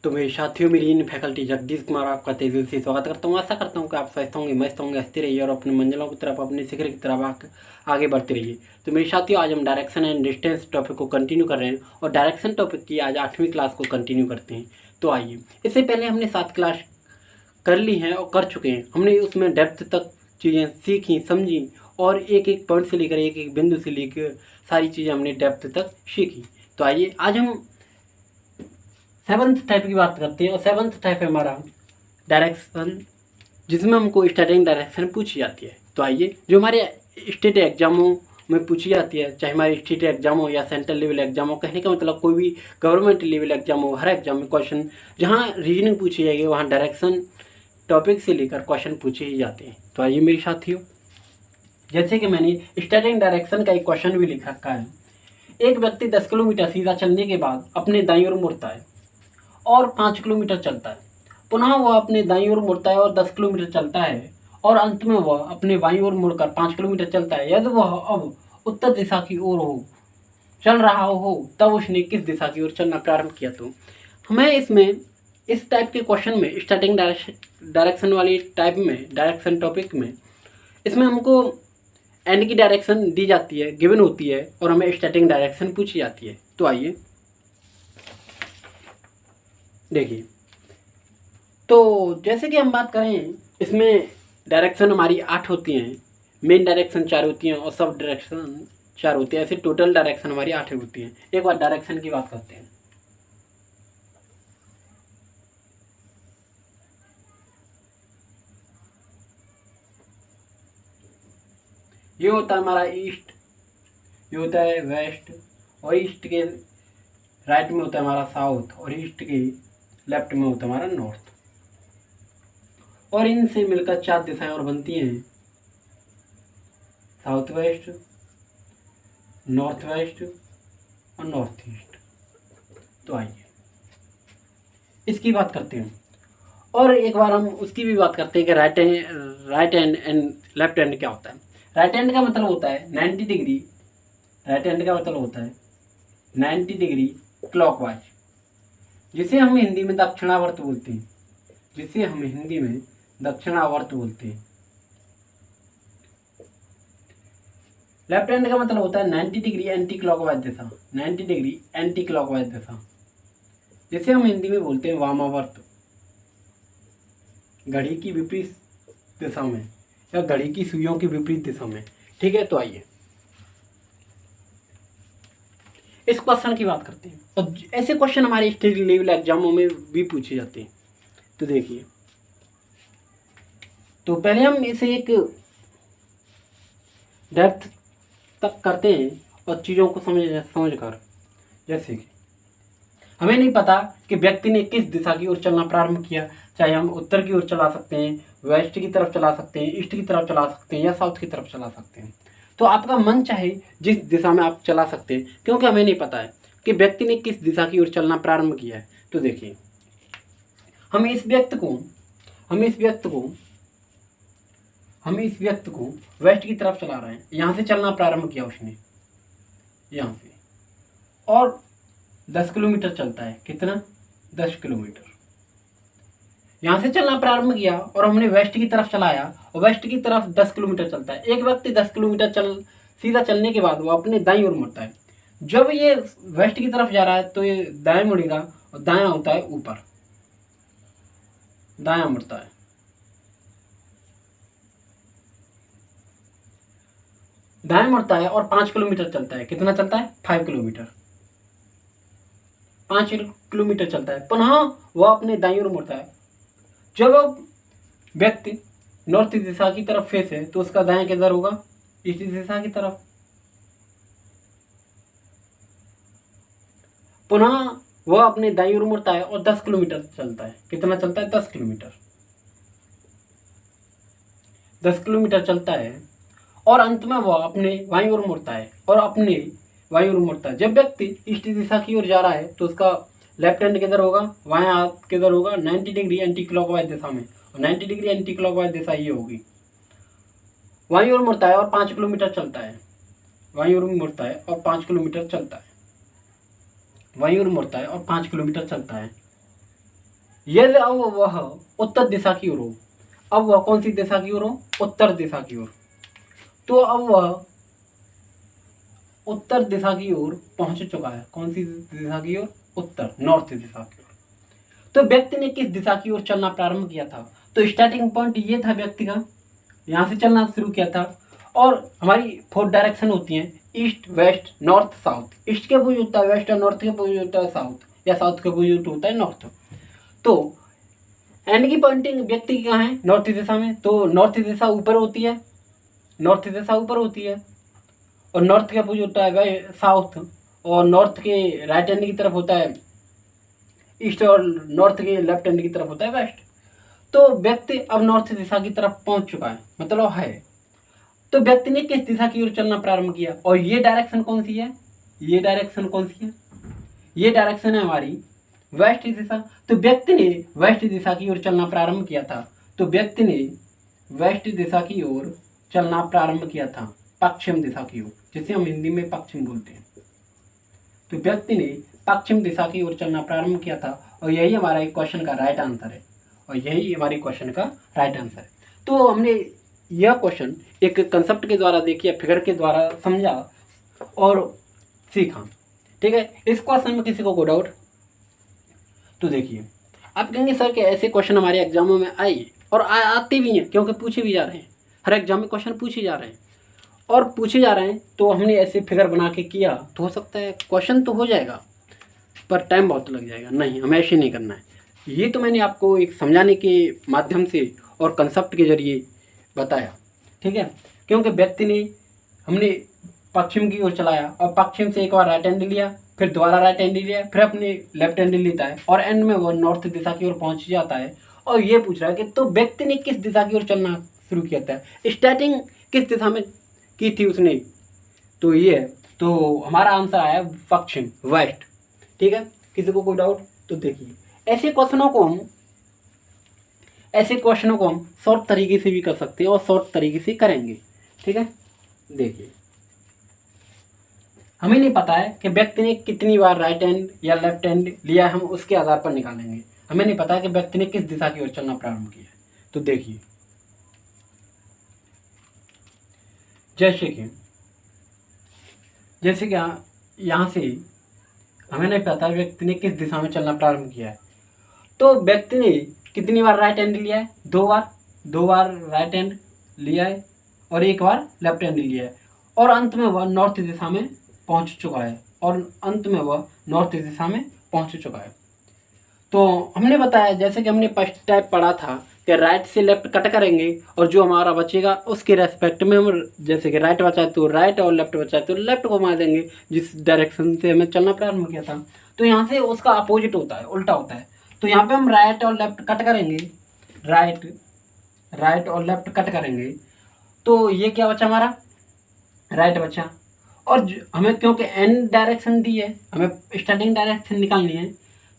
तो मेरे साथियों, मेरी इन फैकल्टी जगदीश कुमार आपका तेजी से स्वागत करता हूँ। आशा करता हूँ कि आप स्वस्थ होंगे, मस्त होंगे, हंसते रहिए और अपनी मंजिलों की तरफ, अपने शिखर की तरफ आगे बढ़ते रहिए। तो मेरे साथियों, आज हम डायरेक्शन एंड डिस्टेंस टॉपिक को कंटिन्यू कर रहे हैं और डायरेक्शन टॉपिक की आज 8वीं क्लास को कंटिन्यू करते हैं। तो आइए, इससे पहले हमने 7 क्लास कर ली हैं और कर चुके हैं। हमने उसमें डेप्थ तक चीज़ें सीखी, समझी और एक एक पॉइंट से लेकर, एक एक बिंदु से लेकर सारी चीज़ें हमने डेप्थ तक सीखी। तो आइए, आज हम 7th टाइप की बात करते हैं और 7th टाइप है हमारा डायरेक्शन, जिसमें हमको स्टार्टिंग डायरेक्शन पूछी जाती है। तो आइए, जो हमारे स्टेट एग्जामों में पूछी जाती है, चाहे हमारे स्टेट एग्जाम हो या सेंट्रल लेवल एग्जाम हो, कहने का मतलब कोई भी गवर्नमेंट लेवल एग्जाम हो, हर एग्जाम में क्वेश्चन जहाँ रीजनिंग पूछी जाएगी वहाँ डायरेक्शन टॉपिक से लेकर क्वेश्चन पूछे ही जाते हैं। तो आइए मेरे साथियों, जैसे कि मैंने स्टार्टिंग डायरेक्शन का एक क्वेश्चन भी लिख रखा है। एक व्यक्ति 10 किलोमीटर सीधा चलने के बाद अपने दाईं ओर मुड़ता है और 5 किलोमीटर चलता है। पुनः वह अपने दाईं ओर मुड़ता है और 10 किलोमीटर चलता है और अंत में वह अपने बाईं ओर मुड़कर 5 किलोमीटर चलता है। यदि वह अब उत्तर दिशा की ओर चल रहा हो तब उसने किस दिशा की ओर चलना प्रारंभ किया? तो हमें इसमें इस टाइप के क्वेश्चन में, स्टार्टिंग डायरेक्शन वाली टाइप में, डायरेक्शन टॉपिक में, इसमें हमको एंड की डायरेक्शन दी जाती है, गिवन होती है और हमें स्टार्टिंग डायरेक्शन पूछी जाती है। तो आइए देखिए, तो जैसे कि हम बात करें, इसमें डायरेक्शन हमारी 8 होती हैं, मेन डायरेक्शन 4 होती हैं और सब डायरेक्शन 4 होती है। ऐसे टोटल डायरेक्शन हमारी 8 होती हैं। एक बार डायरेक्शन की बात करते हैं। ये होता है हमारा ईस्ट, ये होता है वेस्ट, और ईस्ट के राइट में होता है हमारा साउथ और ईस्ट के लेफ्ट में होता है हमारा नॉर्थ। और इनसे मिलकर 4 दिशाएं और बनती हैं, साउथ वेस्ट, नॉर्थ वेस्ट और नॉर्थ ईस्ट। तो आइए इसकी बात करते हैं और एक बार हम उसकी भी बात करते हैं कि right hand and left hand क्या होता है। राइट हैंड का मतलब होता है 90 डिग्री, राइट हैंड का मतलब होता है 90 डिग्री क्लॉकवाइज, जिसे हम हिंदी में दक्षिणावर्त बोलते हैं, जिसे हम हिंदी में दक्षिणावर्त बोलते हैं। लेफ्ट हैंड का मतलब होता है 90 डिग्री एंटी क्लॉकवाइज दिशा, 90 डिग्री एंटी क्लॉकवाइज दिशा, जिसे हम हिंदी में बोलते हैं वामावर्त, घड़ी की विपरीत दिशा में या घड़ी की सुइयों की विपरीत दिशा में। ठीक है, तो आइए इस क्वेश्चन की बात करते हैं और ऐसे क्वेश्चन हमारे स्टेट लेवल एग्जामों में भी पूछे जाते हैं। तो देखिए, तो पहले हम इसे एक डेप्थ तक करते हैं और चीज़ों को समझ कर। जैसे कि हमें नहीं पता कि व्यक्ति ने किस दिशा की ओर चलना प्रारंभ किया, चाहे हम उत्तर की ओर चला सकते हैं, वेस्ट की तरफ चला सकते हैं, ईस्ट की तरफ चला सकते हैं या साउथ की तरफ चला सकते हैं। तो आपका मन चाहे जिस दिशा में आप चला सकते हैं, क्योंकि हमें नहीं पता है कि व्यक्ति ने किस दिशा की ओर चलना प्रारंभ किया है। तो देखिए, हम इस व्यक्ति को वेस्ट की तरफ चला रहे हैं। यहाँ से चलना प्रारंभ किया उसने, यहाँ से, और 10 किलोमीटर चलता है। कितना? 10 किलोमीटर। यहाँ से चलना प्रारंभ किया और हमने वेस्ट की तरफ चलाया और वेस्ट की तरफ 10 किलोमीटर चलता है। एक व्यक्ति 10 किलोमीटर सीधा चलने के बाद वो अपने दाईं ओर मुड़ता है। जब ये वेस्ट की तरफ जा रहा है तो ये दाएं मुड़ेगा और दायां होता है ऊपर, दायां मुड़ता है। दाएं मुड़ता है और 5 किलोमीटर चलता है। कितना चलता है? 5 किलोमीटर। 5 किलोमीटर चलता है। पुनः वह अपने दाईं ओर मुड़ता है। जब व्यक्ति नॉर्थ दिशा की तरफ फेस है तो उसका दायां किधर होगा? ईस्ट दिशा की तरफ। पुनः वह अपने दाईं ओर मुड़ता है और 10 किलोमीटर चलता है। कितना चलता है? 10 किलोमीटर। 10 किलोमीटर चलता है और अंत में वह अपने बाईं ओर मुड़ता है और अपने बाईं ओर मुड़ता है। जब व्यक्ति ईस्ट दिशा की ओर जा रहा है तो उसका लेफ्ट हैंड किधर होगा? बायां हाथ किधर होगा? 90 डिग्री एंटी क्लॉकवाइज दिशा में, और 90 डिग्री एंटी क्लॉकवाइज दिशा ये होगी। बाईं ओर मुड़ता है और 5 किलोमीटर चलता है। बाईं ओर मुड़ता है और 5 किलोमीटर चलता है। बाईं ओर मुड़ता है और 5 किलोमीटर चलता है। यदि अब वह उत्तर दिशा की ओर हो, अब वह कौन सी दिशा की ओर हो, उत्तर दिशा की ओर, तो अब वह उत्तर दिशा की ओर पहुंच चुका है। कौन सी दिशा की ओर, उत्तर, नॉर्थ दिशा की ओर। तो व्यक्ति ने किस दिशा की ओर चलना प्रारंभ किया था, तो स्टार्टिंग पॉइंट ये था व्यक्ति का, यहाँ से चलना शुरू किया था। और हमारी 4 डायरेक्शन होती हैं, east, west, north, south. East के अपोजिट होता है वेस्ट और नॉर्थ के अपोजिट होता है साउथ, या साउथ के अपोजिट होता है नॉर्थ। तो एंड की पॉइंटिंग व्यक्ति की कहाँ है, नॉर्थ दिशा में। तो नॉर्थ दिशा ऊपर होती है, नॉर्थ दिशा ऊपर होती है, और नॉर्थ के अपोजिट होता है साउथ, और नॉर्थ के राइट हैंड की तरफ होता है ईस्ट, और नॉर्थ के लेफ्ट हैंड की तरफ होता है वेस्ट। तो व्यक्ति अब नॉर्थ दिशा की तरफ पहुंच चुका है, मतलब है। तो व्यक्ति ने किस दिशा की ओर चलना प्रारंभ किया, और ये डायरेक्शन कौन सी है, ये डायरेक्शन कौन सी है, ये डायरेक्शन है हमारी वेस्ट दिशा। तो व्यक्ति ने वेस्ट दिशा की ओर चलना प्रारंभ किया था, तो व्यक्ति ने वेस्ट दिशा की ओर चलना प्रारंभ किया था, पश्चिम दिशा की ओर, जिसे हम हिंदी में पश्चिम बोलते हैं। तो व्यक्ति ने पश्चिम दिशा की ओर चलना प्रारंभ किया था, और यही हमारा एक क्वेश्चन का राइट आंसर है, और यही हमारी क्वेश्चन का राइट आंसर है। तो हमने यह क्वेश्चन एक कंसेप्ट के द्वारा देखिए, फिगर के द्वारा समझा और सीखा। ठीक है, इस क्वेश्चन में किसी को कोई डाउट, तो देखिए आप कहेंगे सर कि ऐसे क्वेश्चन हमारे एग्जामों में आए, और आते भी हैं, क्योंकि पूछे भी जा रहे हैं, हर एग्जाम में क्वेश्चन पूछे जा रहे हैं और पूछे जा रहे हैं। तो हमने ऐसे फिगर बना के किया, तो हो सकता है क्वेश्चन तो हो जाएगा, पर टाइम बहुत लग जाएगा। नहीं, हमें ऐसे नहीं करना है। ये तो मैंने आपको एक समझाने के माध्यम से और कंसेप्ट के जरिए बताया। ठीक है, क्योंकि व्यक्ति ने, हमने पश्चिम की ओर चलाया, और पश्चिम से एक बार राइट हैंड लिया, फिर दोबारा राइट हैंड लिया, फिर अपने लेफ्ट हैंड लेता है, और एंड में वो नॉर्थ दिशा की ओर पहुंच जाता है। और ये पूछ रहा है कि तो व्यक्ति ने किस दिशा की ओर चलना शुरू किया था, स्टार्टिंग किस दिशा में की थी उसने, तो ये है। तो हमारा आंसर आया पश्चिम, वेस्ट। ठीक है, किसी को कोई डाउट, तो देखिए ऐसे क्वेश्चनों को हम शॉर्ट तरीके से भी कर सकते हैं, और शॉर्ट तरीके से करेंगे। ठीक है, देखिए हमें नहीं पता है कि व्यक्ति ने कितनी बार राइट हैंड या लेफ्ट हैंड लिया, हम उसके आधार पर निकालेंगे। हमें नहीं पता है कि व्यक्ति ने किस दिशा की ओर चलना प्रारंभ किया है। तो देखिए जैसे कि यहाँ से हमें नहीं पता व्यक्ति ने किस दिशा में चलना प्रारंभ किया है। तो व्यक्ति ने कितनी बार राइट हैंड लिया है, 2 बार राइट हैंड लिया है, और 1 बार लेफ्ट हैंड लिया है, और अंत में वह नॉर्थ दिशा में पहुंच चुका है। तो हमने बताया, जैसे कि हमने फर्स्ट टाइप पढ़ा था कि राइट से लेफ्ट कट करेंगे, और जो हमारा बचेगा उसके रेस्पेक्ट में हम, जैसे कि राइट बचा है तो राइट, और लेफ्ट बचा है तो लेफ्ट को मार देंगे, जिस डायरेक्शन से हमें चलना प्रारंभ किया था। तो यहाँ से उसका अपोजिट होता है, उल्टा होता है। तो यहाँ पे हम राइट और लेफ्ट कट करेंगे, राइट और लेफ्ट कट करेंगे, तो ये क्या बचा हमारा, राइट बचा। और हमें क्योंकि एन डायरेक्शन दी है, हमें स्टार्टिंग डायरेक्शन निकालनी है,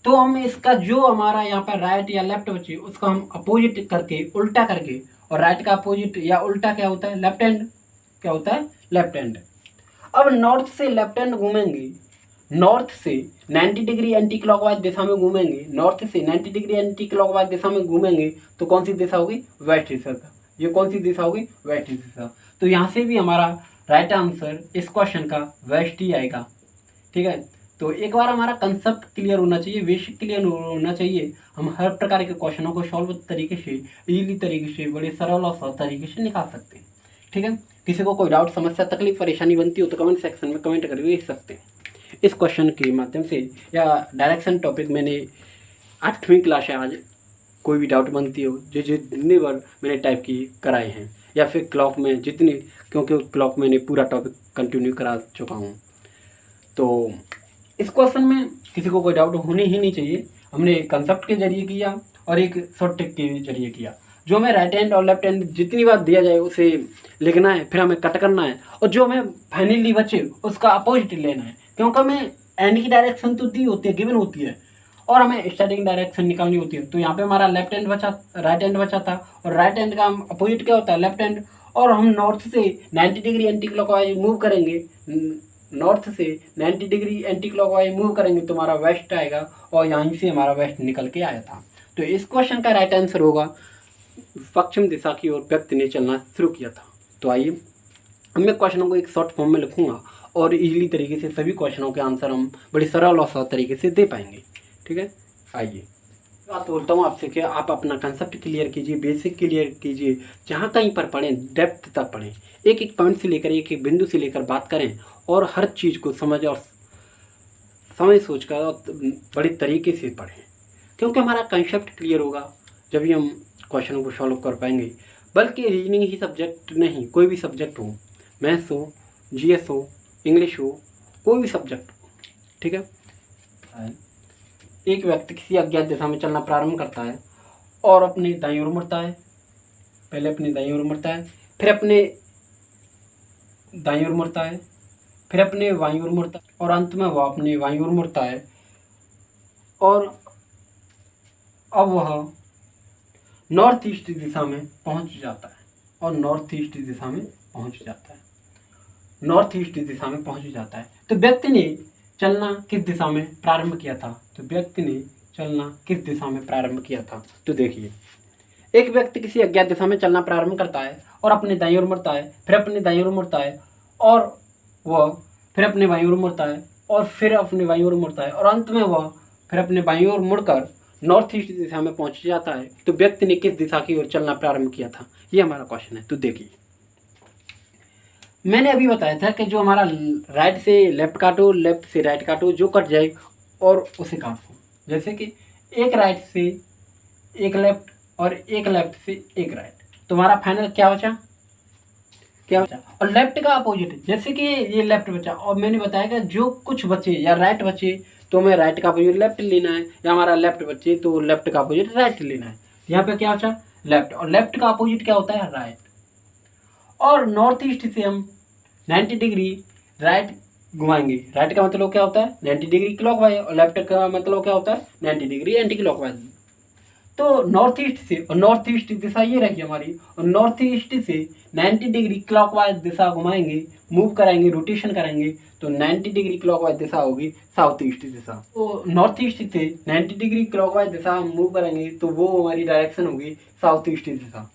तो हम इसका जो हमारा यहाँ पर राइट या लेफ्ट बचे, उसका हम अपोजिट करके, उल्टा करके, और राइट का अपोजिट या उल्टा क्या होता है, लेफ्ट हैंड, क्या होता है, लेफ्ट हैंड। अब नॉर्थ से लेफ्ट हैंड घूमेंगे, नॉर्थ से 90 डिग्री एंटी क्लॉकवाइज दिशा में घूमेंगे, नॉर्थ से 90 डिग्री एंटी क्लॉकवाइज दिशा में घूमेंगे, तो कौन सी दिशा होगी, वेस्ट दिशा का। ये कौन सी दिशा होगी, वेस्ट दिशा। तो यहाँ से भी हमारा राइट आंसर इस क्वेश्चन का वेस्ट ही आएगा। ठीक है, तो एक बार हमारा कंसेप्ट क्लियर होना चाहिए, बेसिक क्लियर होना चाहिए, हम हर प्रकार के क्वेश्चनों को सॉल्व तरीके से, इजीली तरीके से, बड़े सरल और सहज तरीके से निकाल सकते हैं। ठीक है, किसी को कोई डाउट, समस्या, तकलीफ, परेशानी बनती हो तो कमेंट सेक्शन में कमेंट करके लिख सकते हैं। इस क्वेश्चन के माध्यम से या डायरेक्शन टॉपिक मैंने 8वीं क्लास है आज, कोई भी डाउट बनती हो, जो जितनी बार मैंने टाइप की कराए हैं, या फिर क्लॉक में जितनी, क्योंकि क्लॉक मैंने पूरा टॉपिक कंटिन्यू करा चुका हूँ। तो इस क्वेश्चन में किसी को कोई डाउट होने ही नहीं चाहिए। हमने कंसेप्ट के जरिए किया और एक शॉर्ट ट्रिक के जरिए किया। जो हमें राइट हैंड और लेफ्ट हैंड जितनी बार दिया जाए उसे लिखना है, फिर हमें कट करना है, और जो हमें फाइनली बचे उसका अपोजिट लेना है, क्योंकि हमें एंड की डायरेक्शन तो दी होती है, गिवन होती है, और हमें स्टार्टिंग डायरेक्शन निकालनी होती है। तो यहाँ पे हमारा लेफ्ट हैंड बचा, राइट हैंड बचा था, और राइट हैंड का अपोजिट क्या होता है, लेफ्ट हैंड। और हम नॉर्थ से 90 डिग्री एंटी क्लॉकवाइज मूव करेंगे, नॉर्थ से 90 डिग्री एंटी क्लॉकवाइज मूव करेंगे तो हमारा वेस्ट आएगा, और यहीं से हमारा वेस्ट निकल के आया था। तो इस क्वेश्चन का राइट आंसर होगा पश्चिम दिशा की ओर व्यक्ति ने चलना शुरू किया था। तो आइए अब मैं क्वेश्चनों को एक शॉर्ट फॉर्म में लिखूंगा और इजीली तरीके से सभी क्वेश्चनों के आंसर हम बड़ी सरल और सहज तरीके से दे पाएंगे। ठीक है, आइए बात बोलता हूँ आपसे कि आप अपना कंसेप्ट क्लियर कीजिए, बेसिक क्लियर कीजिए, जहाँ कहीं पर पढ़ें डेप्थ तक पढ़ें, एक एक पॉइंट से लेकर एक एक बिंदु से लेकर बात करें और हर चीज़ को समझ सोच कर बड़े तरीके से पढ़ें, क्योंकि हमारा कंसेप्ट क्लियर होगा जब भी हम क्वेश्चनों को सॉल्व कर पाएंगे। बल्कि रीजनिंग ही सब्जेक्ट नहीं, कोई भी सब्जेक्ट हो, मैथ्स हो, जीएस हो, इंग्लिश हो, कोई भी सब्जेक्ट हो। ठीक है, एक व्यक्ति किसी अज्ञात दिशा में चलना प्रारंभ करता है और अपने दाईं ओर मुड़ता है। पहले अपने दाईं ओर मुड़ता है, फिर अपने दाईं ओर मुड़ता है, फिर अपने बाईं ओर मुड़ता है और अंत में वह अपने बाईं ओर मुड़ता है और अब वह नॉर्थ ईस्ट दिशा में पहुंच जाता है और नॉर्थ ईस्ट दिशा में पहुंच जाता है, नॉर्थ ईस्ट दिशा में पहुंच जाता है। तो व्यक्ति ने चलना किस दिशा में प्रारंभ किया था? तो व्यक्ति ने चलना किस दिशा में प्रारंभ किया था? तो देखिए, एक व्यक्ति किसी अज्ञात दिशा में चलना प्रारंभ करता है और अपने दाईं ओर मुड़ता है, फिर अपने दाईं ओर मुड़ता है और वह फिर अपने बाईं ओर मुड़ता है और फिर अपने बाईं ओर मुड़ता है और अंत में वह फिर अपने बाईं ओर मुड़कर नॉर्थ ईस्ट दिशा में पहुंच जाता है। तो व्यक्ति ने किस दिशा की ओर चलना प्रारंभ किया था? ये हमारा क्वेश्चन है। तो देखिए, मैंने अभी बताया था कि जो हमारा राइट से लेफ्ट काटो, लेफ्ट से राइट काटो, जो कट जाए और उसे काटो। जैसे कि एक राइट से एक लेफ्ट और एक लेफ्ट से एक राइट, तो हमारा फाइनल क्या बचा? क्या बचा? और लेफ्ट का अपोजिट, जैसे कि ये लेफ्ट बचा और मैंने बताया कि जो कुछ बचे या राइट बचे तो हमें राइट का अपोजिट लेफ्ट लेना है, या हमारा लेफ्ट बचे तो लेफ्ट का अपोजिट राइट लेना है। यहाँ पे क्या बचा? लेफ्ट, और लेफ्ट का अपोजिट क्या होता है? राइट। और नॉर्थ ईस्ट से हम 90 डिग्री राइट घुमाएंगे। राइट का मतलब क्या होता है? 90 डिग्री क्लॉकवाइज, और लेफ्ट का मतलब क्या होता है? 90 डिग्री एंटी क्लॉकवाइज। तो नॉर्थ ईस्ट से, और नॉर्थ ईस्ट दिशा ये रही हमारी, और नॉर्थ ईस्ट से 90 डिग्री क्लॉकवाइज दिशा घुमाएंगे, मूव कराएंगे, रोटेशन करेंगे, तो 90 डिग्री क्लॉकवाइज दिशा होगी साउथ ईस्ट दिशा। तो नॉर्थ ईस्ट से 90 डिग्री क्लॉकवाइज दिशा हम मूव करेंगे तो वो हमारी डायरेक्शन होगी साउथ ईस्ट दिशा।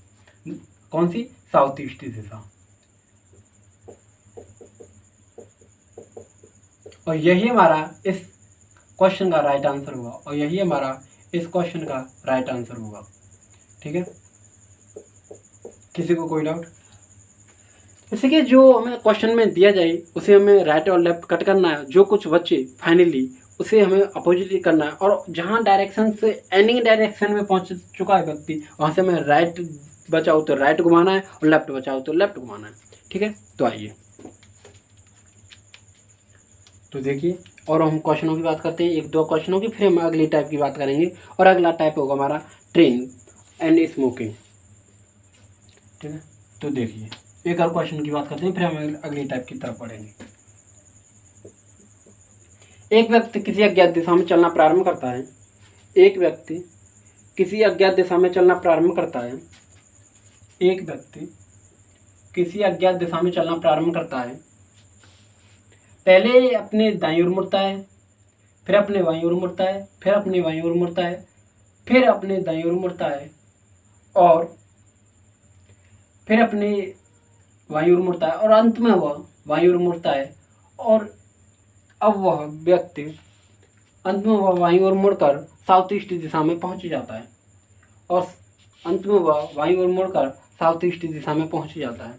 कौन सी? साउथ ईस्ट दिशा। और यही हमारा इस क्वेश्चन का राइट आंसर होगा, और यही हमारा इस क्वेश्चन का राइट आंसर होगा। ठीक है, किसी को कोई डाउट? जैसे कि जो हमें क्वेश्चन में दिया जाए उसे हमें राइट और लेफ्ट कट करना है, जो कुछ बचे फाइनली उसे हमें अपोजिट करना है, और जहाँ डायरेक्शन से एंडिंग डायरेक्शन में पहुँच चुका है व्यक्ति, वहाँ से हमें राइट बचाओ तो राइट घुमाना है और लेफ्ट बचाओ तो लेफ्ट घुमाना है। ठीक है, तो आइए तो देखिए, और हम क्वेश्चनों की बात करते हैं, एक दो क्वेश्चनों की, फिर हम अगली टाइप की बात करेंगे, और अगला टाइप होगा हमारा ट्रेन एंड स्मोकिंग। ठीक है, तो देखिए एक और क्वेश्चन की बात करते हैं, फिर हम अगली टाइप की तरफ बढ़ेंगे। एक व्यक्ति किसी अज्ञात दिशा में चलना प्रारंभ करता है। एक व्यक्ति किसी अज्ञात दिशा में चलना प्रारंभ करता है। एक व्यक्ति किसी अज्ञात दिशा में चलना प्रारंभ करता है। पहले अपने दाईं ओर मुड़ता है, फिर अपने बाईं ओर मुड़ता है, फिर अपने बाईं ओर मुड़ता है, फिर अपने दाईं ओर मुड़ता है और फिर अपने बाईं ओर मुड़ता है, और अंत में वह बाईं ओर मुड़ता है, और अब वह व्यक्ति अंत में वह बाईं ओर मुड़कर साउथ ईस्ट दिशा में पहुंच जाता है, और अंत में वह बाईं ओर मुड़कर साउथ ईस्ट दिशा में पहुंच जाता है।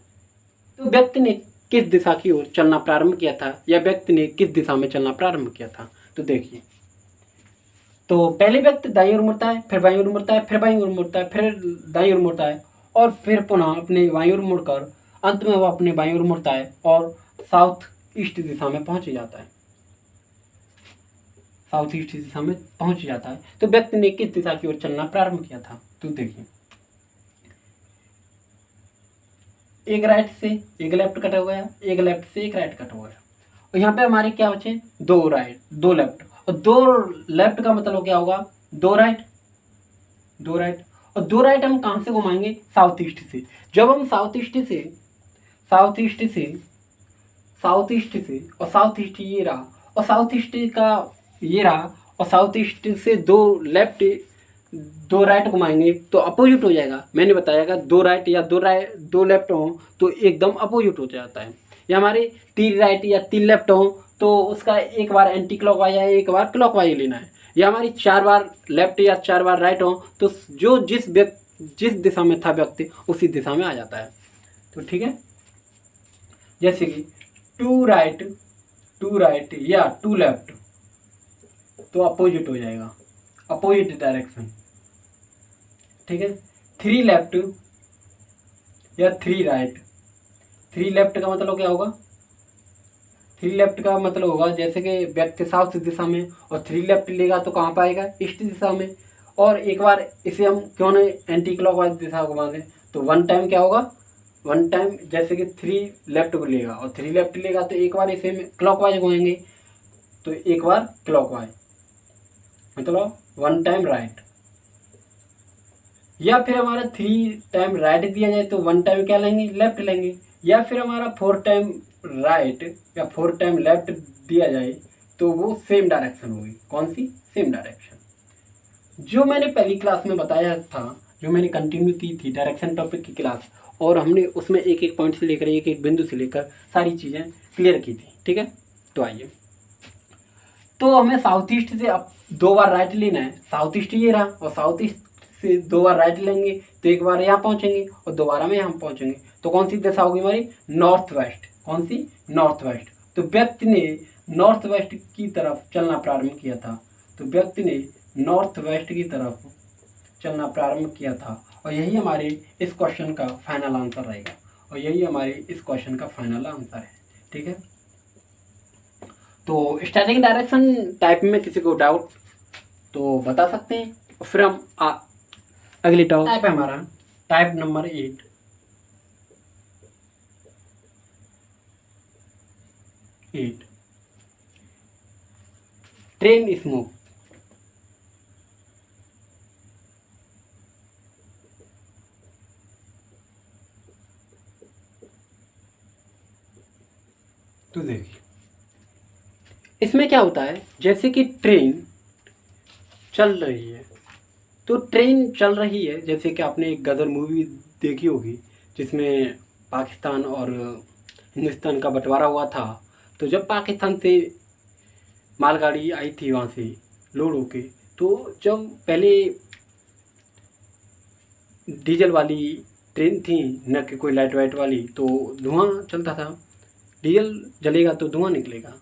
तो व्यक्ति ने किस दिशा की ओर चलना प्रारंभ किया था, या व्यक्ति ने किस दिशा में चलना प्रारंभ किया था? तो देखिए, तो पहले व्यक्ति दाईं ओर मुड़ता है, फिर बाईं ओर मुड़ता है, फिर बाईं ओर मुड़ता है, फिर दाईं ओर मुड़ता है, और फिर पुनः अपने बाईं ओर मुड़कर अंत में वह अपने बाईं ओर मुड़ता है और साउथ ईस्ट दिशा में पहुंच जाता है, साउथ ईस्ट दिशा में पहुंच जाता है। तो व्यक्ति ने किस दिशा की ओर चलना प्रारंभ किया था? तो देखिए, एक राइट से एक लेफ्ट कटा हुआ है, एक लेफ्ट से एक राइट कटा हुआ है, और यहाँ पे हमारे क्या बचे? दो राइट, दो लेफ्ट, और दो लेफ्ट का मतलब क्या होगा? दो राइट, दो राइट, और दो राइट हम कहाँ से घुमाएंगे? साउथ ईस्ट से। जब हम साउथ ईस्ट से और साउथ ईस्ट ये रहा, और साउथ ईस्ट का ये रहा, और साउथ ईस्ट से दो लेफ्ट दो राइट घुमाएंगे तो अपोजिट हो जाएगा। मैंने बताया दो राइट या दो लेफ्ट हो तो एकदम अपोजिट हो जाता है। या हमारे 3 राइट या 3 लेफ्ट हो तो उसका एक बार एंटी क्लॉकवाइज या एक बार क्लॉकवाइज लेना है। या हमारी 4 बार लेफ्ट या 4 बार राइट हो तो जो जिस दिशा में था व्यक्ति उसी दिशा में आ जाता है। तो ठीक है, जैसे कि 2 राइट या 2 लेफ्ट तो अपोजिट हो जाएगा, अपोजिट डायरेक्शन। ठीक है, 3 लेफ्ट या 3 राइट, 3 लेफ्ट का मतलब क्या होगा? 3 लेफ्ट का मतलब होगा जैसे कि व्यक्ति साउथ दिशा में और 3 लेफ्ट लेगा तो कहाँ पाएगा? ईस्ट दिशा में। और एक बार इसे हम क्यों नहीं एंटी क्लॉकवाइज दिशा घुमा दें, तो 1 टाइम क्या होगा? 1 टाइम जैसे कि 3 लेफ्ट को लेगा और 3 लेफ्ट लेगा तो एक बार इसे क्लॉकवाइज घुमाएंगे तो एक बार क्लॉकवाइज, मतलब 1 टाइम राइट। या फिर हमारा 3 टाइम राइट दिया जाए तो 1 टाइम क्या लेंगे? लेफ्ट लेंगे। या फिर हमारा 4 टाइम राइट या 4 टाइम लेफ्ट दिया जाए तो वो सेम डायरेक्शन होगी। कौन सी? Same direction. जो मैंने पहली क्लास में बताया था, जो मैंने कंटिन्यू की थी डायरेक्शन टॉपिक की क्लास, और हमने उसमें एक एक पॉइंट से लेकर एक एक बिंदु से लेकर सारी चीज़ें क्लियर की थी। ठीक है, तो आइए, तो हमें साउथ ईस्ट से अब 2 बार राइट लेना है। साउथ ईस्ट ये रहा और साउथ ईस्ट से 2 बार राइट लेंगे तो एक बार यहाँ पहुँचेंगे और दोबारा में यहाँ पहुँचेंगे। तो कौन सी दिशा होगी हमारी? North west. कौन सी? North west. तो व्यक्ति ने नॉर्थ वेस्ट की तरफ चलना प्रारंभ किया था। तो व्यक्ति ने नॉर्थ वेस्ट की तरफ चलना प्रारंभ किया था और यही हमारे इस क्वेश्चन का फाइनल आंसर रहेगा। और यही हमारे इस क्वेश्चन का फाइनल आंसर है। ठीक है, तो स्टैटिक डायरेक्शन टाइप में किसी को डाउट तो बता सकते हैं। और फिर हम अगली टाइप है हमारा टाइप नंबर 8। Train smoke. तो देखिए इसमें क्या होता है, जैसे कि ट्रेन चल रही है, तो ट्रेन चल रही है जैसे कि आपने एक गदर मूवी देखी होगी जिसमें पाकिस्तान और हिंदुस्तान का बंटवारा हुआ था। तो जब पाकिस्तान से मालगाड़ी आई थी वहाँ से लोड होके, तो जब पहले डीजल वाली ट्रेन थी न कि कोई लाइट वाइट वाली, तो धुआं चलता था। डीजल जलेगा तो धुआं निकलेगा।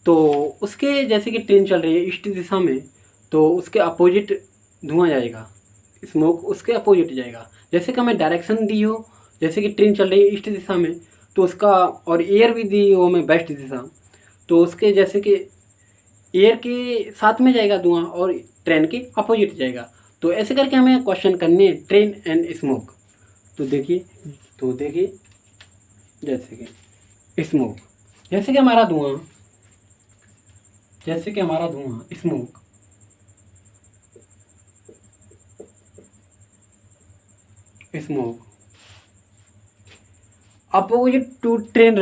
तो उसके जैसे कि ट्रेन चल रही है ईस्ट दिशा में तो उसके अपोजिट धुआं जाएगा, स्मोक उसके अपोजिट जाएगा। जैसे कि हमें डायरेक्शन दी हो, जैसे कि ट्रेन चल रही है ईस्ट दिशा में तो उसका, और एयर भी दी हो हमें वेस्ट दिशा, तो उसके जैसे कि एयर के साथ में जाएगा धुआं और ट्रेन के अपोजिट जाएगा। तो ऐसे करके हमें क्वेश्चन करने हैं ट्रेन एंड स्मोक। तो देखिए जैसे कि स्मोक, जैसे कि हमारा धुआं smoke, opposite to train,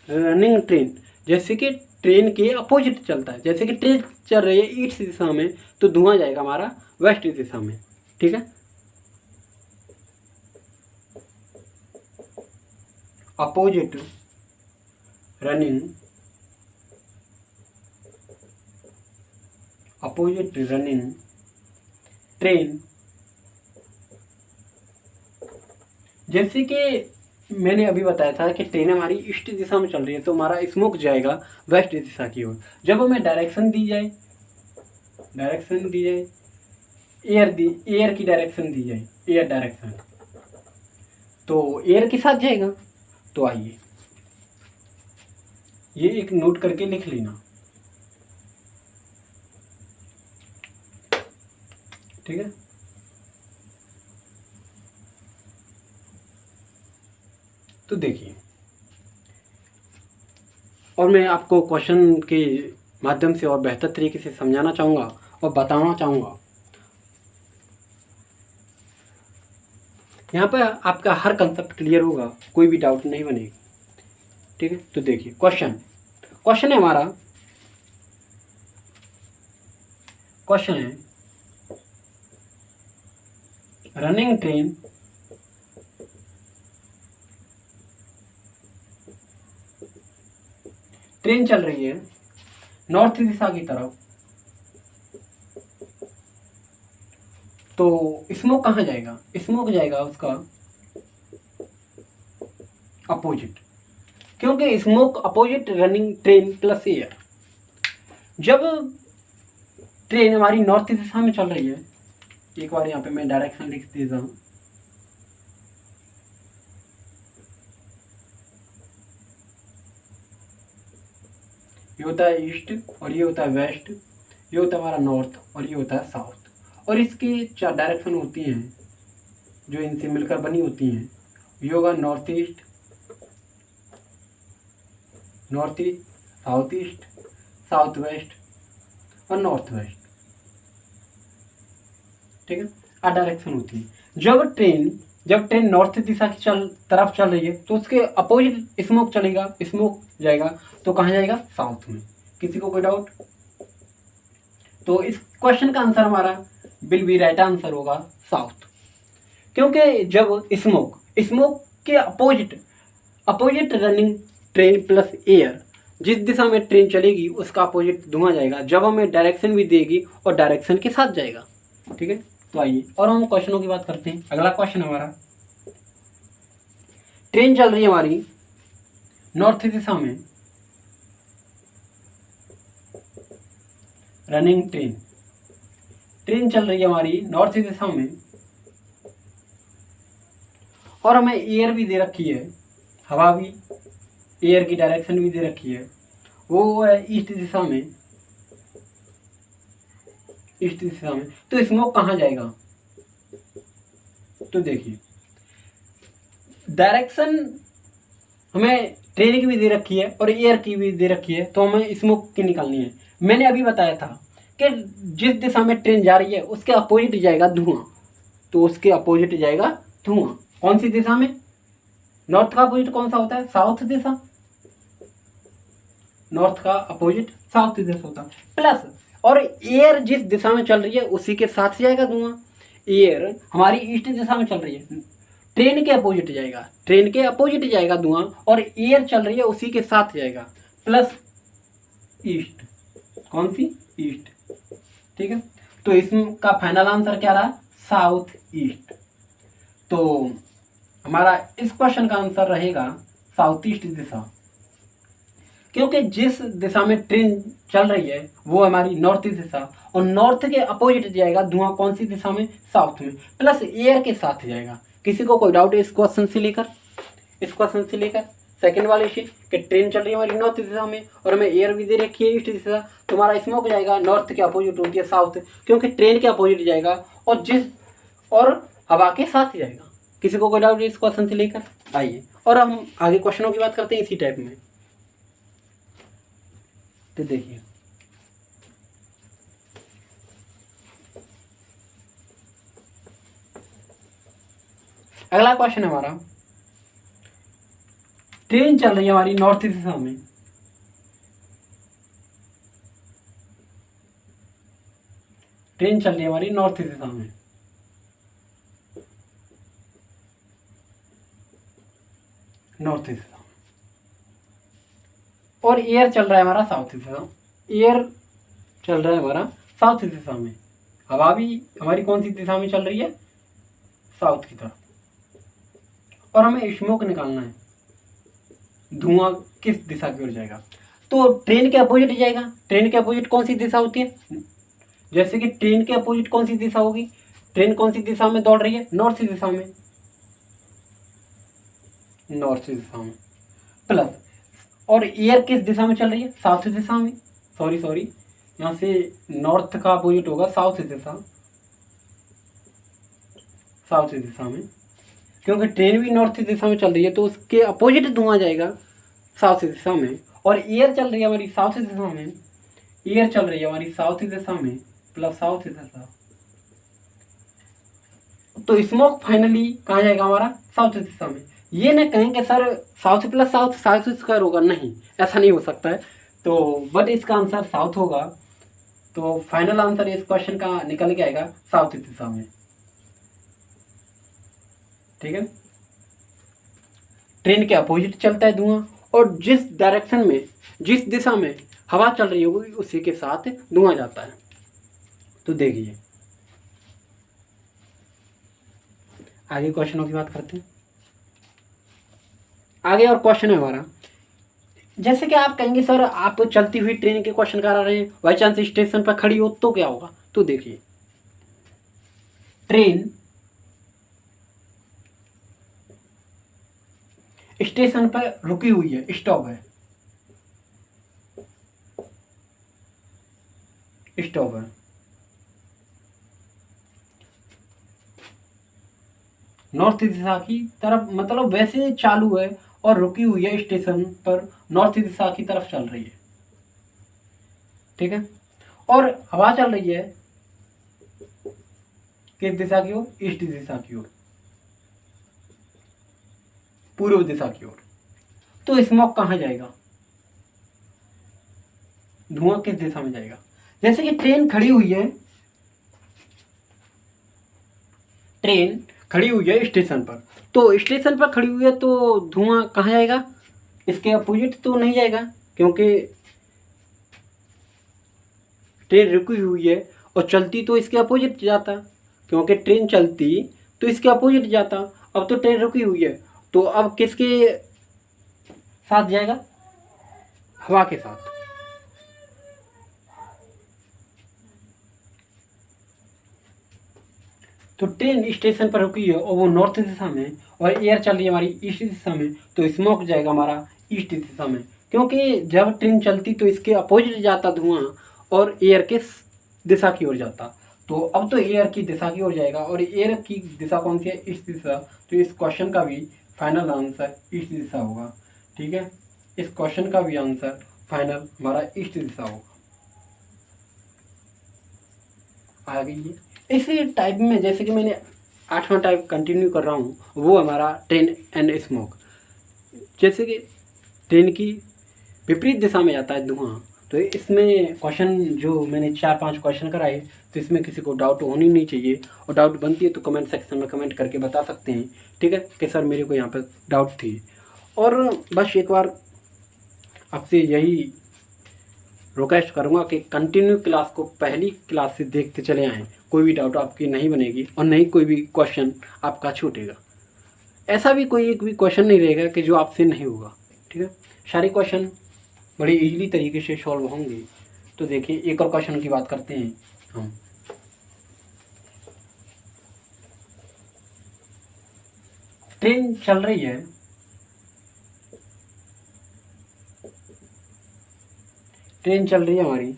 running train, जैसे कि ट्रेन के अपोजिट चलता है। जैसे कि ट्रेन चल रही है ईस्ट दिशा में तो धुआं जाएगा हमारा वेस्ट दिशा में। ठीक है, अपोजिट रनिंग ट्रेन, जैसे कि मैंने अभी बताया था कि ट्रेन हमारी ईस्ट दिशा में चल रही है तो हमारा स्मोक जाएगा वेस्ट दिशा की ओर। जब हमें डायरेक्शन दी जाए एयर की डायरेक्शन दी जाए, एयर डायरेक्शन, तो एयर के साथ जाएगा। तो आइए ये एक नोट करके लिख लेना। ठीक है, तो देखिए, और मैं आपको क्वेश्चन के माध्यम से और बेहतर तरीके से समझाना चाहूँगा और बताना चाहूँगा। यहाँ पर आपका हर कंसेप्ट क्लियर होगा, कोई भी डाउट नहीं बनेगी। ठीक है, तो देखिए क्वेश्चन है हमारा, क्वेश्चन है रनिंग ट्रेन चल रही है नॉर्थ दिशा की तरफ, तो स्मोक कहाँ जाएगा? स्मोक जाएगा उसका अपोजिट, क्योंकि smoke opposite running train plus air. जब ट्रेन हमारी नॉर्थ दिशा में चल रही है, एक बार यहाँ पे मैं डायरेक्शन लिख देता हूँ। ये होता है ईस्ट और ये होता है वेस्ट, ये होता है हमारा नॉर्थ और ये होता है साउथ। और इसकी 4 डायरेक्शन होती हैं जो इनसे मिलकर बनी होती हैं। ये होगा north east, south east, south west और नॉर्थ वेस्ट। ठीक है, 8 डायरेक्शन होती है। जब ट्रेन नॉर्थ दिशा की तरफ चल रही है तो उसके अपोजिट स्मोक चलेगा, स्मोक जाएगा तो कहाँ जाएगा? साउथ में। किसी को कोई डाउट? तो इस क्वेश्चन का आंसर हमारा विल बी राइट आंसर होगा साउथ, क्योंकि जब स्मोक के opposite running train plus air, जिस दिशा में ट्रेन चलेगी उसका अपोजिट धुआं जाएगा, जब हमें डायरेक्शन भी देगी और डायरेक्शन के साथ जाएगा। ठीक है, तो आइए और हम क्वेश्चनों की बात करते हैं। अगला क्वेश्चन हमारा, ट्रेन चल रही है हमारी नॉर्थ दिशा में, रनिंग ट्रेन चल रही है हमारी नॉर्थ दिशा में और हमें एयर भी दे रखी है, हवा भी, एयर की डायरेक्शन भी दे रखी है, वो है ईस्ट दिशा में। तो स्मोक कहाँ जाएगा? तो देखिए, डायरेक्शन हमें ट्रेन की भी दे रखी है और एयर की भी दे रखी है, तो हमें स्मोक की निकालनी है। मैंने अभी बताया था कि जिस दिशा में ट्रेन जा रही है उसके अपोजिट जाएगा धुआं, तो उसके अपोजिट जाएगा धुआं। कौन सी दिशा में? नॉर्थ का अपोजिट कौन सा होता है? साउथ दिशा। नॉर्थ का अपोजिट साउथ दिशा होता है। प्लस और एयर जिस दिशा में चल रही है उसी के साथ जाएगा धुआं। एयर हमारी ईस्ट दिशा में चल रही है, ट्रेन के अपोजिट जाएगा धुआं, और एयर चल रही है उसी के साथ जाएगा, प्लस ईस्ट। कौन सी? ईस्ट। ठीक है, तो इसका फाइनल आंसर क्या रहा? South east. तो हमारा इस क्वेश्चन का आंसर रहेगा साउथ ईस्ट दिशा, क्योंकि जिस दिशा में ट्रेन चल रही है वो हमारी नॉर्थ दिशा, और नॉर्थ के अपोजिट जाएगा धुआं। कौन सी दिशा में? साउथ में, प्लस एयर के साथ जाएगा। किसी को कोई डाउट है इस क्वेश्चन से लेकर सेकंड वाले से कि ट्रेन चल रही है हमारी नॉर्थ दिशा में और हमें एयर भी दे रखी है ईस्ट दिशा, तो हमारा स्मोक जाएगा नॉर्थ के अपोजिट होती है साउथ, क्योंकि ट्रेन के अपोजिट जाएगा और हवा के साथ जाएगा। किसी को कोई डाउट है इस क्वेश्चन से लेकर? आइए और हम आगे क्वेश्चनों की बात करते हैं इसी टाइप में। तो देखिए, अगला क्वेश्चन हमारा, ट्रेन चल रही है हमारी नॉर्थ दिशा में, नॉर्थ दिशा, और एयर चल रहा है हमारा साउथ दिशा में। हवा भी हमारी कौन सी दिशा में चल रही है? साउथ की तरफ। और हमें स्मोक निकालना है, धुआं किस दिशा की ओर जाएगा? तो ट्रेन के अपोजिट जाएगा। ट्रेन के अपोजिट कौन सी दिशा होती है? जैसे कि ट्रेन के अपोजिट कौन सी दिशा होगी? ट्रेन कौन सी दिशा में दौड़ रही है? नॉर्थ दिशा में। प्लस और एयर किस दिशा में चल रही है? साउथ दिशा में। सॉरी, यहाँ से नॉर्थ का अपोजिट होगा साउथ दिशा में, क्योंकि ट्रेन भी नॉर्थ दिशा में चल रही है तो उसके अपोजिट धुआं जाएगा साउथ दिशा में। और एयर चल रही है हमारी साउथ दिशा में, प्लस साउथ दिशा, तो स्मोक फाइनली कहाँ जाएगा? हमारा साउथ दिशा में। ये ना कहेंगे sir south plus south square होगा, नहीं, ऐसा नहीं हो सकता है। तो बट इसका आंसर साउथ होगा। तो फाइनल आंसर इस क्वेश्चन का निकल के आएगा साउथ दिशा में। ठीक है। ट्रेन के अपोजिट चलता है धुआं, और जिस डायरेक्शन में, जिस दिशा में हवा चल रही होगी उसी के साथ धुआं जाता है। तो देखिए आगे क्वेश्चनों की बात करते हैं। आगे और क्वेश्चन है हमारा, जैसे कि आप कहेंगे सर आप चलती हुई ट्रेन के क्वेश्चन करा रहे हैं, बाई चांस स्टेशन पर खड़ी हो तो क्या होगा। तो देखिए ट्रेन स्टेशन पर रुकी हुई है, स्टॉप है, स्टॉप है। नॉर्थ दिशा की तरफ, मतलब वैसे चालू है और रुकी हुई है स्टेशन पर, नॉर्थ दिशा की तरफ चल रही है, ठीक है। और हवा चल रही है किस दिशा की ओर, ईस्ट दिशा की ओर, पूर्व दिशा की ओर। तो स्मोक कहाँ जाएगा, धुआं किस दिशा में जाएगा। जैसे कि ट्रेन खड़ी हुई है, ट्रेन खड़ी हुई है स्टेशन पर, तो स्टेशन पर खड़ी हुई है तो धुआं कहाँ जाएगा, इसके अपोजिट तो नहीं जाएगा, क्योंकि ट्रेन रुकी हुई है और चलती तो इसके अपोजिट जाता, क्योंकि ट्रेन चलती तो इसके अपोजिट जाता। अब तो ट्रेन रुकी हुई है तो अब किसके साथ जाएगा, हवा के साथ। तो ट्रेन स्टेशन पर रुकी है और वो नॉर्थ दिशा में, और एयर चल रही है हमारी ईस्ट दिशा में, तो स्मोक जाएगा हमारा ईस्ट दिशा में, क्योंकि जब ट्रेन चलती तो इसके अपोजिट जाता धुआं और एयर के दिशा की ओर जाता। तो अब तो एयर की दिशा की ओर जाएगा, और एयर की दिशा कौन सी है, ईस्ट दिशा। तो इस क्वेश्चन का भी फाइनल आंसर ईस्ट दिशा होगा, ठीक है। इस क्वेश्चन का भी आंसर फाइनल हमारा ईस्ट दिशा होगा। आ गई इसी टाइप में, जैसे कि मैंने 8वां टाइप कंटिन्यू कर रहा हूँ, वो हमारा ट्रेन एंड स्मोक। जैसे कि ट्रेन की विपरीत दिशा में जाता है धुआं, तो इसमें क्वेश्चन जो मैंने 4-5 क्वेश्चन कराए, तो इसमें किसी को डाउट होनी नहीं चाहिए, और डाउट बनती है तो कमेंट सेक्शन में कमेंट करके बता सकते हैं, ठीक है, कि सर मेरे को यहाँ पर डाउट थी। और बस एक बार आपसे यही रिक्वेस्ट करूँगा कि कंटिन्यू क्लास को पहली क्लास से देखते चले आएँ, कोई भी डाउट आपकी नहीं बनेगी और नहीं कोई भी क्वेश्चन आपका छूटेगा। ऐसा भी कोई एक भी क्वेश्चन नहीं रहेगा कि जो आपसे नहीं होगा, ठीक है। सारे क्वेश्चन बड़ी इजीली तरीके से सॉल्व होंगे। तो देखिए एक और क्वेश्चन की बात करते हैं हम। ट्रेन चल रही है, ट्रेन चल रही है हमारी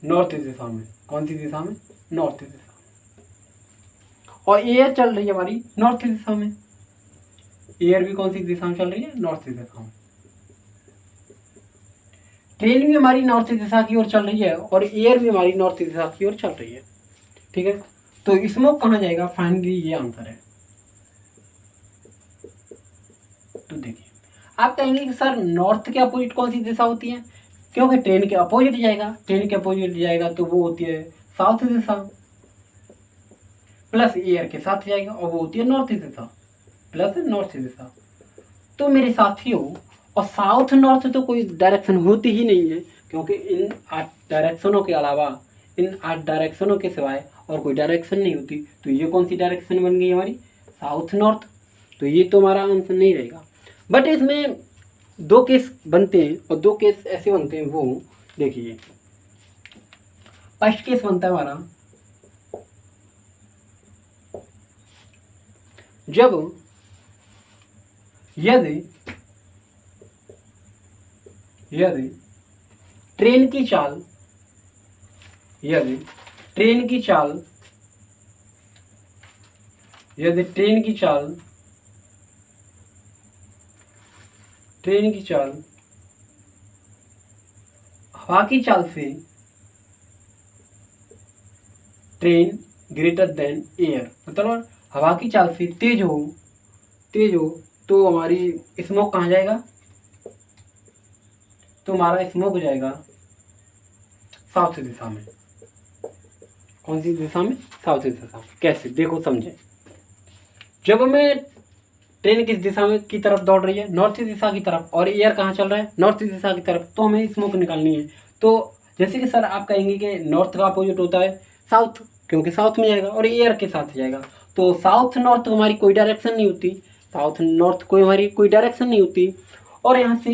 नॉर्थ दिशा में। कौन सी दिशा में, नॉर्थ दिशा में। और एयर चल रही है हमारी नॉर्थ दिशा में, एयर भी कौन सी दिशा में चल रही है, नॉर्थ दिशा में। ट्रेन भी हमारी नॉर्थ दिशा की ओर चल रही है और एयर भी हमारी नॉर्थ दिशा की ओर चल रही है, ठीक है। तो स्मोक कहाँ जाएगा, फाइनली ये आंसर है। तो देखिए आप कहेंगे कि सर नॉर्थ के अपोजिट कौन सी दिशा होती है, क्योंकि ट्रेन के अपोजिट जाएगा, ट्रेन के अपोजिट जाएगा तो वो होती है साउथ दिशा, प्लस एयर के साथ जाएगा और वो होती है नॉर्थ दिशा, प्लस नॉर्थ दिशा। तो मेरे साथियों, और साउथ नॉर्थ तो कोई डायरेक्शन होती ही नहीं है, क्योंकि इन 8 डायरेक्शनों के अलावा, इन 8 डायरेक्शनों के सिवाय और कोई डायरेक्शन नहीं होती। तो ये कौन सी डायरेक्शन बन गई हमारी, साउथ नॉर्थ। तो ये तो हमारा आंसर नहीं रहेगा। बट इसमें 2 केस बनते हैं, और 2 केस ऐसे बनते हैं, वो देखिए। फर्स्ट केस बनता है हमारा जब यदि ट्रेन की चाल, यदि ट्रेन की चाल हवा की चाल से ट्रेन ग्रेटर देन एयर, मतलब हवा की चाल से तेज हो तो हमारी स्मोक कहाँ जाएगा, तो हमारा स्मोक जाएगा साउथ दिशा में। कौन सी दिशा में? साउथ ईस्ट दिशा में। कैसे? देखो समझे। जब हमें ट्रेन किस दिशा में की तरफ दौड़ रही है? नॉर्थ ईस्ट दिशा की तरफ, और एयर कहाँ चल रहा है? नॉर्थ ईस्ट दिशा की तरफ। तो हमें स्मोक निकालनी है। तो जैसे कि सर आप कहेंगे कि नॉर्थ का अपोजिट होता है साउथ, क्योंकि साउथ में जाएगा और एयर के साथ जाएगा। तो साउथ नॉर्थ हमारी कोई डायरेक्शन नहीं होती, साउथ नॉर्थ कोई हमारी कोई डायरेक्शन नहीं होती। और यहाँ से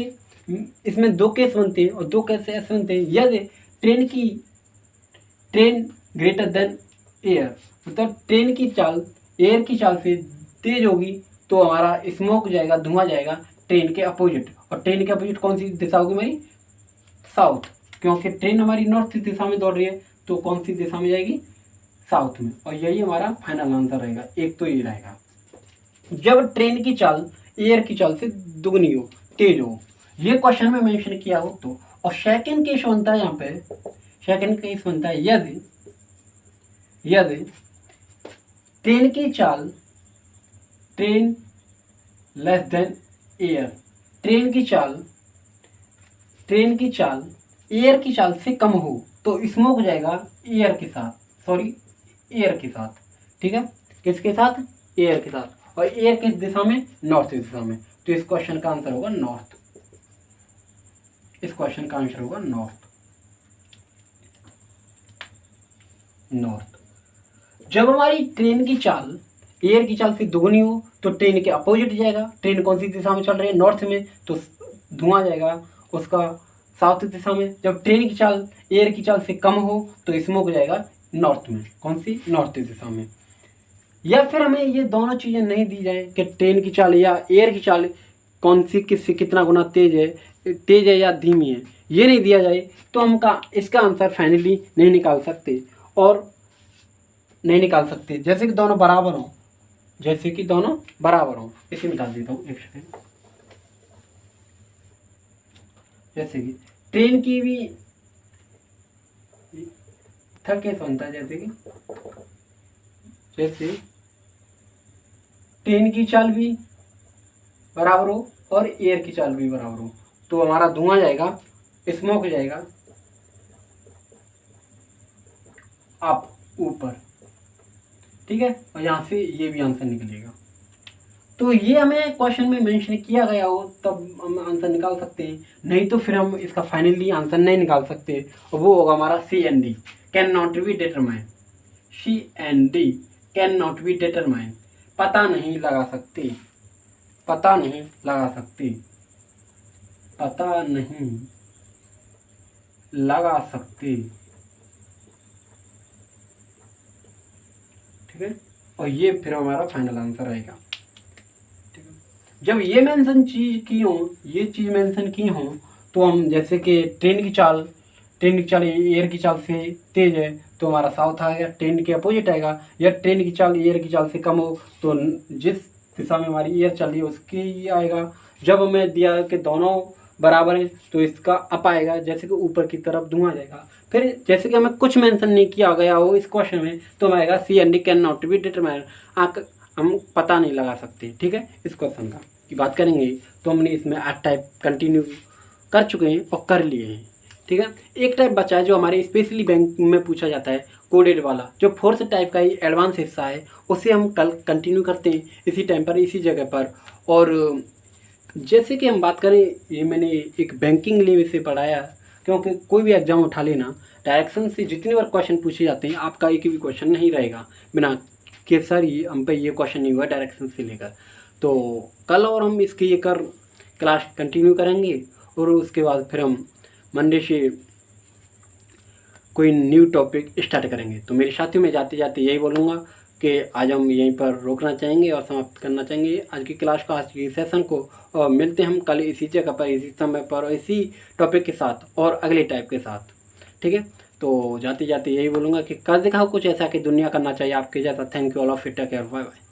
इसमें दो केस बनते हैं, और दो केस ऐसे बनते हैं यदि ट्रेन ग्रेटर देन एयर, मतलब ट्रेन की चाल एयर की चाल से तेज होगी तो हमारा स्मोक जाएगा, धुआं जाएगा ट्रेन के अपोजिट। और ट्रेन के अपोजिट कौन सी दिशा होगी हमारी? साउथ, क्योंकि ट्रेन हमारी नॉर्थ दिशा में दौड़ रही है तो कौन सी दिशा में जाएगी? साउथ में। और यही हमारा फाइनल आंसर रहेगा। एक तो ये रहेगा। जब ट्रेन की चाल एयर की चाल से दुगनी हो, तेज हो, ये क्वेश्चन में मेंशन किया हो तो। और सेकंड केस बनता है यहाँ पे, सेकंड केस बनता है यदि ट्रेन की चाल train less than air, train की चाल एयर की चाल से कम हो तो स्मोक जाएगा एयर के साथ, ठीक है। किसके साथ? एयर के साथ। और एयर किस दिशा में? नॉर्थ दिशा में। तो इस क्वेश्चन का आंसर होगा नॉर्थ। इस क्वेश्चन का आंसर होगा नॉर्थ। जब हमारी ट्रेन की चाल एयर की चाल से दुगनी हो तो ट्रेन के अपोजिट जाएगा। ट्रेन कौन सी दिशा में चल रही है? नॉर्थ में, तो धुआं जाएगा उसका साउथ दिशा में। जब ट्रेन की चाल एयर की चाल से कम हो तो स्मोक जाएगा नॉर्थ में। कौन सी? नॉर्थ दिशा में। या फिर हमें ये दोनों चीज़ें नहीं दी जाए कि ट्रेन की चाल या एयर की चाल कौन सी किससे कितना गुना तेज है या धीमी है, ये नहीं दिया जाए तो हम इसका आंसर फाइनली नहीं निकाल सकते। जैसे कि दोनों बराबर हों, इसे निकाल देता हूँ एक सेकेंड। जैसे कि ट्रेन की भी थर्ड केस बनता है, जैसे ट्रेन की चाल भी बराबर हो और एयर की चाल भी बराबर हो तो हमारा धुआं जाएगा, स्मोक जाएगा अप, ऊपर, ठीक है। और यहाँ से ये भी आंसर निकलेगा। तो ये हमें क्वेश्चन में मेंशन किया गया हो तब हम आंसर निकाल सकते हैं, नहीं तो फिर हम इसका फाइनली आंसर नहीं निकाल सकते। और वो होगा हमारा CND, can not be determine. CND, can not be determine, पता नहीं लगा सकते। ठीक है। और ये फिर हमारा फाइनल आंसर आएगा। ठीक है। जब ये चीज़ मेंशन की हो तो हम जैसे कि ट्रेन की चाल एयर की चाल से तेज है तो हमारा साउथ आएगा, ट्रेन के अपोजिट आएगा। या ट्रेन की चाल एयर की चाल से कम हो तो जिस दिशा में हमारी एयर चल रही है उसकी आएगा। जब हमें दिया कि दोनों बराबर है तो इसका अप आएगा, जैसे कि ऊपर की तरफ धुआं जाएगा। फिर जैसे कि हमें कुछ मेंशन नहीं किया गया हो इस क्वेश्चन में तो आएगा CND, can not be determine, हम पता नहीं लगा सकते। ठीक है। इस क्वेश्चन की बात करेंगे तो हमने इसमें 8 टाइप कंटिन्यू कर चुके हैं और कर लिए हैं। ठीक है। एक टाइप बचा है जो हमारे स्पेशली बैंक में पूछा जाता है, कोडेड वाला, जो 4th टाइप का ही एडवांस हिस्सा है, उसे हम कल कंटिन्यू करते हैं इसी टाइम पर, इसी जगह पर। और जैसे कि हम बात करें, ये मैंने एक बैंकिंग लेवल से पढ़ाया, क्योंकि कोई भी एग्जाम उठा लेना, डायरेक्शन से जितनी बार क्वेश्चन पूछे जाते हैं आपका एक भी क्वेश्चन नहीं रहेगा बिना कि सर ये हम पे ये क्वेश्चन नहीं हुआ डायरेक्शन से लेकर। तो कल और हम इसकी ये क्लास कंटिन्यू करेंगे और उसके बाद फिर हम मंडे से कोई न्यू टॉपिक स्टार्ट करेंगे। तो मेरे साथियों में जाते जाते यही बोलूँगा कि आज हम यहीं पर रोकना चाहेंगे और समाप्त करना चाहेंगे आज की क्लास को, आज की सेशन को। और मिलते हैं हम कल इसी जगह पर, इसी समय पर, इसी टॉपिक के साथ और अगले टाइप के साथ। ठीक है। तो जाते जाते यही बोलूँगा कि कर दिखाओ कुछ ऐसा कि दुनिया करना चाहिए आपके जैसा। Thank you all of it, take care, bye bye.